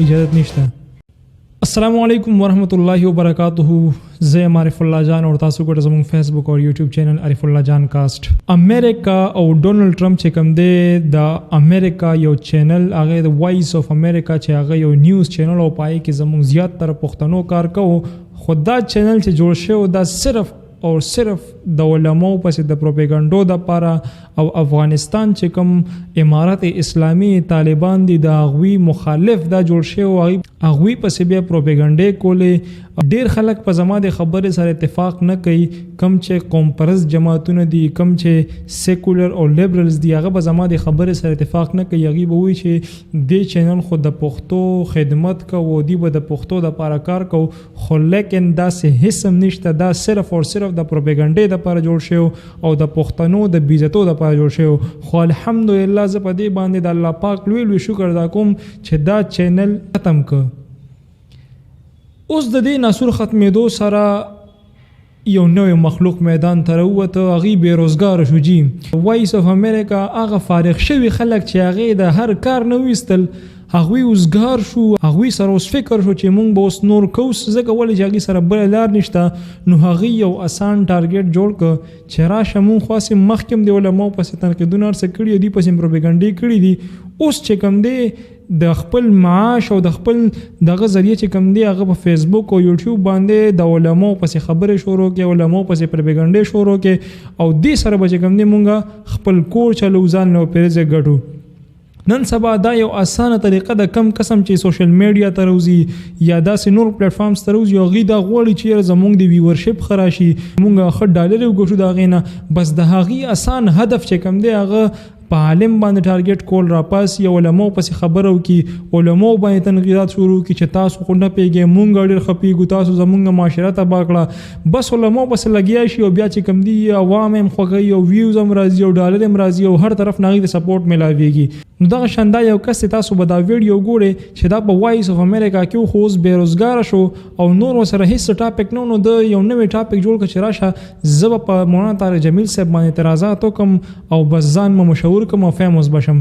اجازت نشته. السلام علیکم ورحمۃ اللہ وبرکاتہ. زه عارف الله جان او تاسو ګورئ زموږ فیسبوک او یوټیوب چینل عارف الله جان کاسٹ. امریکا او ډونلډ ټرمپ چې کوم دی د امریکا یو چینل هغه د وایس اف امریکا چې هغه یو نیوز چینل او پای کې زموږ زیات تر پښتنو کار کوو. خو دا چینل چې جوړ شوی دا صرف او صرف د علماو پسې د پروپاګاندا د لپاره او افغانستان چې کوم امارت اسلامی طالبان دي د هغوی مخالف دا جوړ شوی هغوی پسې بیا پروپاګاندا کولې. ډیر خلک په زما د خبرې سره اتفاق نه کوي. کم چې قوم پرست جماعتونه دي کم چې سیکولر او لیبرلز دي هغه په زما د خبرې سره اتفاق نه کوي. هغوی به وایي چې دې چینل خو د پښتو خدمت کوو دی به د پښتو د لپاره کار کوو خو لیکن داسې هیڅ هم نشته. دا صرف او صرف د پروپاګاندا د لپاره جوړ شوی او د پښتنو د بیزتو د لپاره جوړ شوی. خو الحمدلله زه په دې باندې د الله پاک لوی شکر ادا کوم چې دا چینل ختم کړ. اوس د دې ناسور ختمېدو سره یو نوی مخلوق میدان ته راووته. هغوی بېروزګاره شو. جي وایس اف امریکا هغه فارغ شوي خلک چې هغې د هر کار نه ویستل هغوی اوسګار شو. هغوی سره اوس فکر شو چې مونږ به اوس نور کوو ځکه ولې چې هغوی سره بله لار نشته. نو هغوی یو اسان ټارګېټ جوړ کړه چې راشه مونږ خو هسې مخکې هم د علماو پسې تنقیدونه هر څه کړي دي پسې پروپاګاندا کړي دي. اوس چې کوم دی د خپل معاش او د خپل دغه ذریعه چې کوم دی هغه په فیسبوک او یوټیوب باندې د علماو پسې خبرې شروع کړي علماو پسې پروپاګاندا شروع کړي او دې سره به چې کوم دی مونږ خپل کور چلو ځان نو پیرزه ګټو. نن سبا دا یو اسانه طریقه د کم قسم چې سوشل میډیا ته راوځي یا داسې نور پلیټفارمز ته راوځي هغوی دا غواړي چې زموږ د ویورشپ ښه راشي مونږ ښه ډالر وګټو د هغې نه. بس د هغې اسان هدف چې کوم دی هغه په عالم باندې ټارګېټ کول راپاسي او علماو پسې خبره وکړي علماو باندې تنقیدات شروع کړي چې تاسو خو نه پوهېږئ مونږ ډېر ښه پوهېږو تاسو زمونږ معاشره تباه کړه. بس علماو پسې لګیا شي او بیا چې کوم دي عوام هم خوښوي او ویوز هم راځي او ډالر هم راځي او هر طرف نه هغوی ته سپورټ میلاویږي. نو دغه شان دا یو کس تاسو به دا ویډیو ګورئ چې دا په وایس اف امریکا کې خو اوس بېروزګاره شو او نور ورسره هېڅ ټاپک نه نو د یو نوی ټاپک جوړ کړه چې راشه زه به په مولانا طارق جمیل صاحب باندې اعتراضات وکړم او بس ځان مې مشهور کړم او فیموس بشم.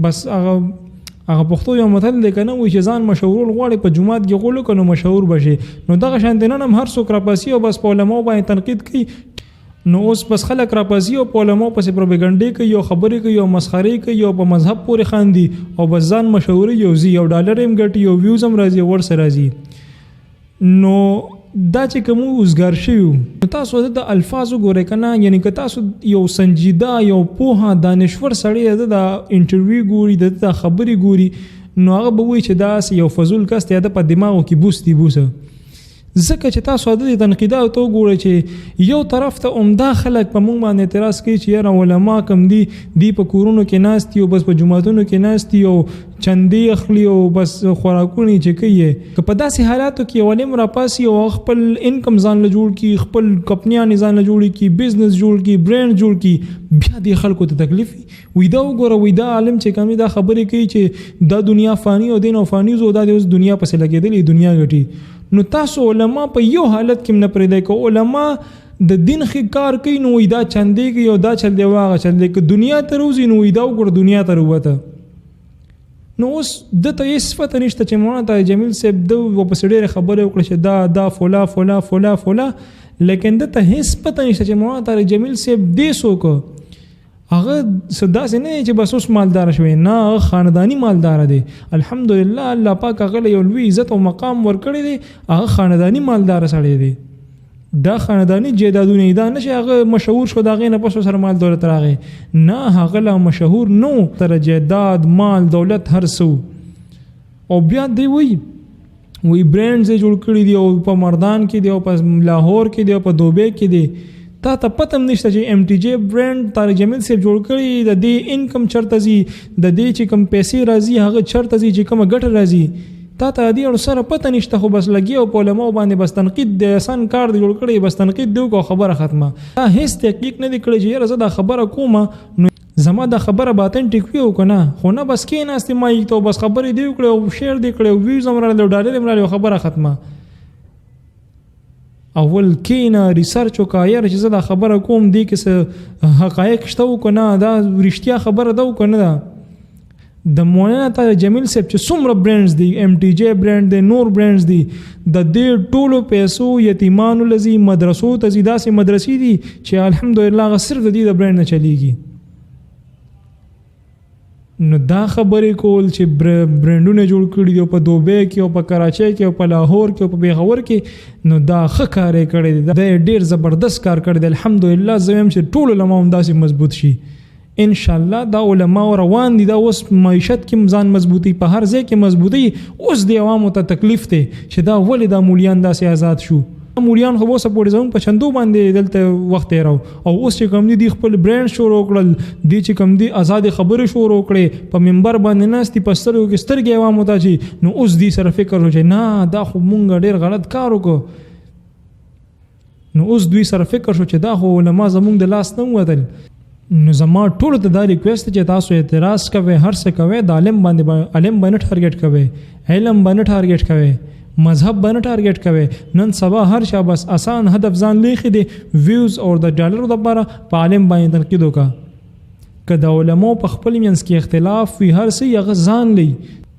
بس هغه پښتو یو متل دی که نه وایي چې ځان مشهورول غواړي په جومات کې غول وکړه نو مشهور بشي. نو دغه شانتې نن هم هر څوک راپاسي او بس په علماو باندې تنقید کوي. نو اوس بس خلک راپاسي او په علماو پسې پروپاګاندا کوي او خبرې کوي او مسخرې کوي او په مذهب پورې خاندي او بس ځان مشهوري او زی او ډالر هم ګټي او ویوز هم راځي او ورسره راځي. نو دا چې کوم اوسګار شوي تاسو د الفاظو ګورئ که نه یعنی که تاسو یو سنجیده یو پوهه دانشور سړی د انټرویو ګوري د خبرې ګوري نو هغه به وایي چې دا یو فضول کس دی د په دماغو کې بوس دی بوسه. ځکه چې تاسو د تنقیداتو ته وګورئ چې یو طرف ته عمده خلک په موږ باندې اعتراض کوي چې یاره علما کم دي په کورونو کې ناست دي او بس په جوماتونو کې ناست دي او چندې اخلي او بس خوراکونه یې چې کوي. که په داسې حالاتو کې یو علم راپاسي او خپل انکم ځان له جوړ کړي خپل کمپنیانې ځان له جوړ کړي بزنس جوړ کړي برانډ جوړ کړي بیا دې خلکو ته تکلیف وي. دا وګوره وي دا عالم چې کومې دا خبرې کوي چې دا دنیا فانی او دین او فانی زو دا د اوس دنیا پسې لګېدلې دنیا ګټي. نو تاسو علما په یو حالت کې نه پرېږدئ که علما د دین ښه کار کوي نو وایي دا چندې کوي او دا چل دی واغه چل دی. که دنیا ته روځي نو وایي دا وګوره دنیا ته راووته. نو اوس دته هېڅ پته نشته چې مولانا طارق جمیل صاحب د ورپسې ډېرې خبرې وکړه چې دا فلا فلا فلا فلا لیکن دته هېڅ پته نشته چې مولانا طارق جمیل صاحب دې څوک هغه داسې نه دی چې بس اوس مالدار شوی نه هغه خانداني مالدار دی. الحمدلله الله پاک هغه له یو لوی عزت او مقام ورکړی دی هغه خانداني مالدار سړی دی. دا خانداني جیدادونه دا نه چې هغه مشهور شو د هغې نه پس سره مال دولت راغی نه هغه لا مشهور نو تر جیداد مال دولت هر څه او بیا دی وایي برانډز یې جوړ کړي دي او په مردان کې دی او په لاهور کې دی او په دوبۍ کې دی. تا ته پته هم نشته چې ایم ټي جی برانډ طارق جمیل صاحب جوړ کړي د دې انکم چرته ځي د دې چې کوم پیسې راځي هغه چرته ځي چې کومه ګټه راځي تا ته دې اړو سره پته نشته. خو بس لګي او په علماو باندې بس تنقید د آسان کار دی جوړ کړی بس تنقید دی او خبره ختمه. دا هیڅ تحقیق نه دی کړی چې یاره زه دا خبره کومه نو زما دا خبره باطن ټیک وي او که نه خو نه بس کېناستې ما یې ته بس خبرې دی وکړې او شیر دی کړی او ویوز هم راغلی او ډالر هم راغلی او خبره ختمه. اول کینه ریسرچ وکړه یاره چې زه دا خبره کوم دی کې څه حقایق شته او که نه دا رښتیا خبره ده او که نه ده. د مولانا طاهر جمیل صاحب چې څومره برانډز دي MTJ برانډ دی نور برانډز دي د دې ټولو پیسو یتیمانو لذي مدرسو ته ځي داسې مدرسې دي چې الحمدلله هغه صرف د دې د برانډ نه چلیږي نو دا خبرې کول چې برانډونه جوړ کړي دي په دوبۍ کې او په کراچۍ کې او په لاهور کې او په پیښور کې نو دا ښه کار یې کړی دی دا ډېر زبردست کار کړی دی الحمدلله زه وایم چې ټول علما هم داسې مضبوط شي ان شاء الله دا علما روان دي دا اوس معیشت کې ځان مضبوطی په هر ځای کې مضبوطی اوس د عوامو ته تکلیف دی چې دا ولې دا مولیان داسې آزاد شو مولیان خو اوس پورې زموږ په چندو باندې دلته وخت تېراو او اوس چې کوم دي خپل برانډ شروع کړل دي چې کوم دي آزاد خبرې شروع کړې په منبر باندې ناستي په سترګو کې سترګې عوامو ته چې نو اوس دي سره فکر وکړي نه دا خو مونږ ډېر غلط کار وکړو نو اوس دوی سره فکر شو چې دا خو علما زموږ د لاس نه وتل نو زما ټول ته دا ریکوست چې تاسو اعتراض کوئ هر څه کوئ د عالم باندې ټارګټ کوئ علم باندې ټارګټ کوئ مذهب باندې ټارګټ کوئ نن سبا هر چا بس آسان هدف ځان لیکي دي ویوز او د ډالرو لپاره په عالم باندې تنقید وکړه که د علماء په خپل منځ کې اختلاف وي هر څه یې ځان لي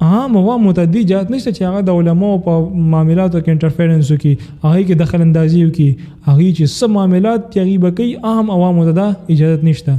عام عوامو ته دی اجازه نشته چې هغه د علماء په معاملاتو کې انټرفیرنس وکړي هغه کې دخل اندازي وکړي هغه چې څه معاملات یې به کوي عام عوامو ته دا اجازه نشته